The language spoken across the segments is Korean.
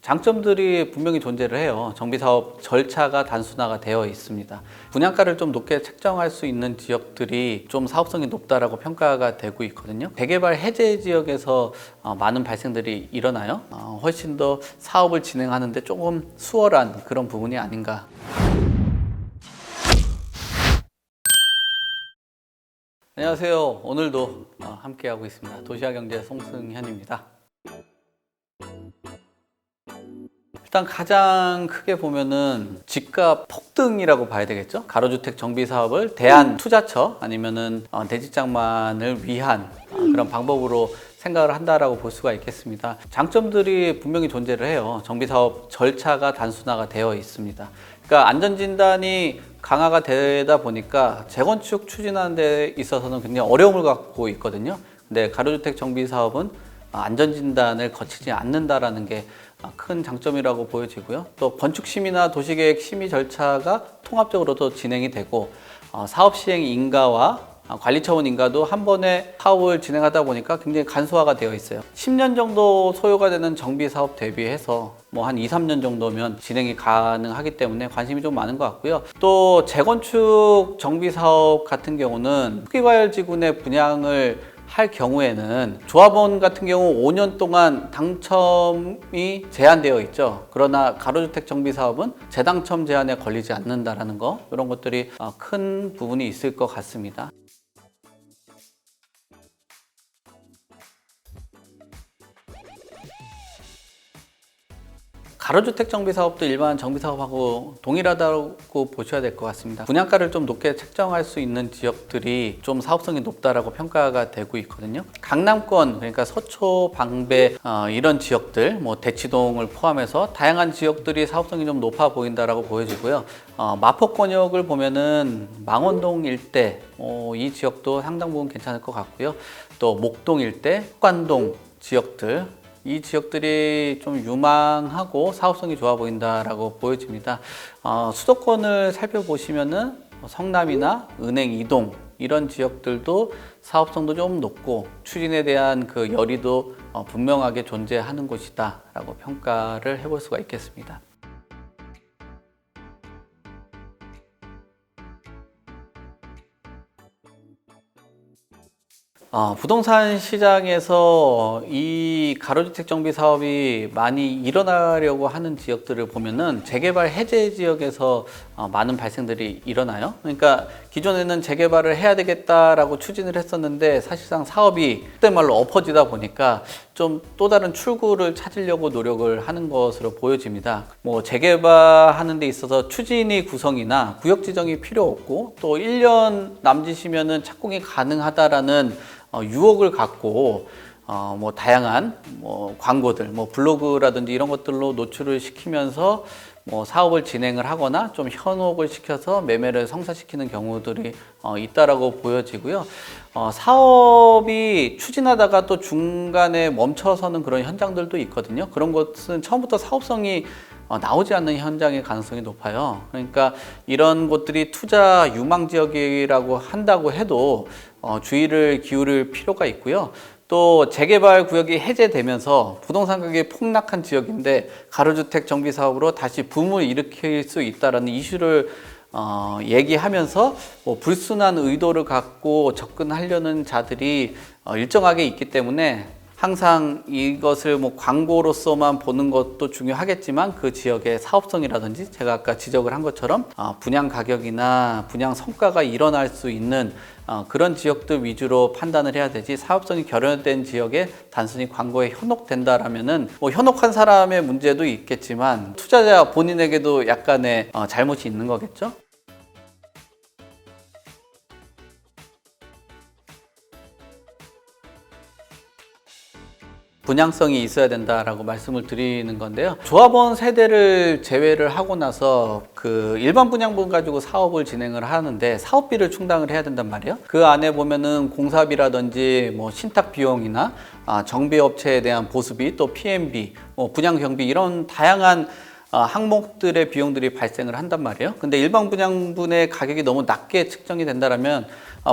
장점들이 분명히 존재를 해요. 정비사업 절차가 단순화가 되어 있습니다. 분양가를 좀 높게 책정할 수 있는 지역들이 좀 사업성이 높다라고 평가가 되고 있거든요. 재개발 해제 지역에서 많은 발생들이 일어나요. 훨씬 더 사업을 진행하는데 조금 수월한 그런 부분이 아닌가. 안녕하세요. 오늘도 함께하고 있습니다. 도시화경제 송승현입니다. 일단 가장 크게 보면은 집값 폭등이라고 봐야 되겠죠. 가로주택 정비 사업을 대한투자처 아니면은 대지장만을 위한 그런 방법으로 생각을 한다라고 볼 수가 있겠습니다. 장점들이 분명히 존재를 해요. 정비 사업 절차가 단순화가 되어 있습니다. 그러니까 안전진단이 강화가 되다 보니까 재건축 추진하는 데 있어서는 굉장히 어려움을 갖고 있거든요. 근데 가로주택 정비 사업은 안전진단을 거치지 않는다라는 게 큰 장점이라고 보여지고요. 또 건축심의나 도시계획 심의 절차가 통합적으로도 진행이 되고 사업 시행 인가와 관리처분 인가도 한 번에 사업을 진행하다 보니까 굉장히 간소화가 되어 있어요. 10년 정도 소요가 되는 정비 사업 대비해서 뭐 한 2, 3년 정도면 진행이 가능하기 때문에 관심이 좀 많은 것 같고요. 또 재건축 정비 사업 같은 경우는 토기과열지구내 분양을 할 경우에는 조합원 같은 경우 5년 동안 당첨이 제한되어 있죠. 그러나 가로주택 정비 사업은 재당첨 제한에 걸리지 않는다라는 거, 이런 것들이 큰 부분이 있을 것 같습니다. 가로주택 정비 사업도 일반 정비 사업하고 동일하다고 보셔야 될 것 같습니다. 분양가를 좀 높게 책정할 수 있는 지역들이 좀 사업성이 높다라고 평가가 되고 있거든요. 강남권, 그러니까 서초, 방배 이런 지역들, 뭐 대치동을 포함해서 다양한 지역들이 사업성이 좀 높아 보인다라고 보여지고요. 마포권역을 보면은 망원동 일대, 이 지역도 상당 부분 괜찮을 것 같고요. 또 목동 일대, 관동 지역들, 이 지역들이 좀 유망하고 사업성이 좋아 보인다라고 보여집니다. 수도권을 살펴보시면은 성남이나 은행 이동 이런 지역들도 사업성도 좀 높고 추진에 대한 그 열의도 분명하게 존재하는 곳이다라고 평가를 해볼 수가 있겠습니다. 부동산 시장에서 이 가로주택 정비 사업이 많이 일어나려고 하는 지역들을 보면은 재개발 해제 지역에서 많은 발생들이 일어나요. 그러니까 기존에는 재개발을 해야 되겠다라고 추진을 했었는데 사실상 사업이 그때 말로 엎어지다 보니까 좀 또 다른 출구를 찾으려고 노력을 하는 것으로 보여집니다. 뭐 재개발하는 데 있어서 추진위 구성이나 구역 지정이 필요 없고 또 1년 남짓이면은 착공이 가능하다라는 유혹을 갖고 뭐 다양한 뭐 광고들, 뭐 블로그라든지 이런 것들로 노출을 시키면서 뭐 사업을 진행을 하거나 좀 현혹을 시켜서 매매를 성사시키는 경우들이 있다라고 보여지고요. 사업이 추진하다가 또 중간에 멈춰서는 그런 현장들도 있거든요. 그런 것은 처음부터 사업성이 나오지 않는 현장의 가능성이 높아요. 그러니까 이런 곳들이 투자 유망 지역이라고 한다고 해도 주의를 기울일 필요가 있고요. 또 재개발 구역이 해제되면서 부동산 가격이 폭락한 지역인데 가로주택 정비 사업으로 다시 붐을 일으킬 수 있다는 이슈를 얘기하면서 뭐 불순한 의도를 갖고 접근하려는 자들이 일정하게 있기 때문에 항상 이것을 뭐 광고로서만 보는 것도 중요하겠지만 그 지역의 사업성이라든지 제가 아까 지적을 한 것처럼 분양 가격이나 분양 성과가 일어날 수 있는 그런 지역들 위주로 판단을 해야 되지, 사업성이 결여된 지역에 단순히 광고에 현혹된다라면은 뭐 현혹한 사람의 문제도 있겠지만 투자자 본인에게도 약간의 잘못이 있는 거겠죠. 분양성이 있어야 된다라고 말씀을 드리는 건데요. 조합원 세대를 제외를 하고 나서 그 일반 분양분 가지고 사업을 진행을 하는데 사업비를 충당을 해야 된단 말이에요. 그 안에 보면은 공사비라든지 뭐 신탁 비용이나 정비업체에 대한 보수비, 또 PM비, 뭐 분양 경비 이런 다양한 항목들의 비용들이 발생을 한단 말이에요. 근데 일반 분양분의 가격이 너무 낮게 측정이 된다면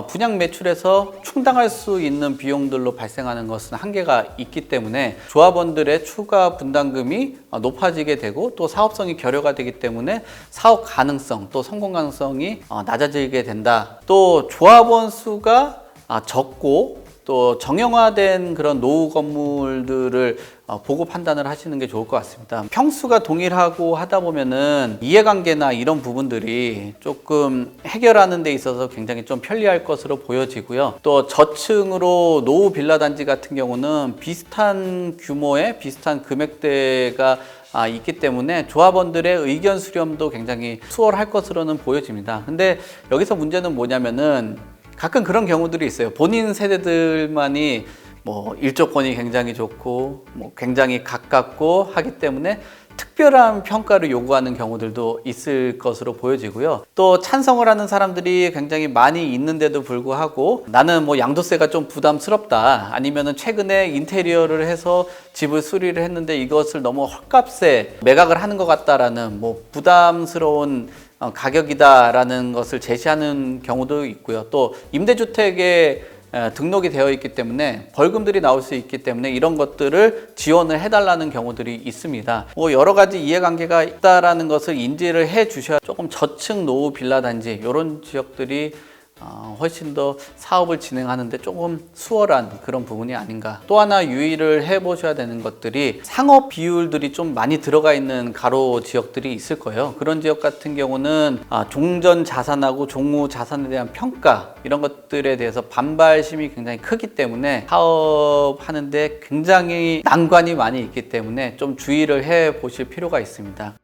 분양 매출에서 충당할 수 있는 비용들로 발생하는 것은 한계가 있기 때문에 조합원들의 추가 분담금이 높아지게 되고 또 사업성이 결여가 되기 때문에 사업 가능성 또 성공 가능성이 낮아지게 된다. 또 조합원 수가 적고 또 정형화된 그런 노후 건물들을 보고 판단을 하시는 게 좋을 것 같습니다. 평수가 동일하고 하다 보면은 이해관계나 이런 부분들이 조금 해결하는 데 있어서 굉장히 좀 편리할 것으로 보여지고요. 또 저층으로 노후 빌라 단지 같은 경우는 비슷한 규모의 비슷한 금액대가 있기 때문에 조합원들의 의견 수렴도 굉장히 수월할 것으로는 보여집니다. 근데 여기서 문제는 뭐냐면은 가끔 그런 경우들이 있어요. 본인 세대들만이 뭐 일조권이 굉장히 좋고 뭐 굉장히 가깝고 하기 때문에 특별한 평가를 요구하는 경우들도 있을 것으로 보여지고요. 또 찬성을 하는 사람들이 굉장히 많이 있는데도 불구하고 나는 뭐 양도세가 좀 부담스럽다, 아니면은 최근에 인테리어를 해서 집을 수리를 했는데 이것을 너무 헐값에 매각을 하는 것 같다라는 뭐 부담스러운 가격이다라는 것을 제시하는 경우도 있고요. 또 임대주택에 등록이 되어 있기 때문에 벌금들이 나올 수 있기 때문에 이런 것들을 지원을 해달라는 경우들이 있습니다. 뭐 여러 가지 이해관계가 있다라는 것을 인지를 해 주셔야 조금 저층 노후 빌라 단지 이런 지역들이 훨씬 더 사업을 진행하는데 조금 수월한 그런 부분이 아닌가. 또 하나 유의를 해보셔야 되는 것들이 상업 비율들이 좀 많이 들어가 있는 가로 지역들이 있을 거예요. 그런 지역 같은 경우는 종전 자산하고 종후 자산에 대한 평가 이런 것들에 대해서 반발심이 굉장히 크기 때문에 사업하는데 굉장히 난관이 많이 있기 때문에 좀 주의를 해 보실 필요가 있습니다.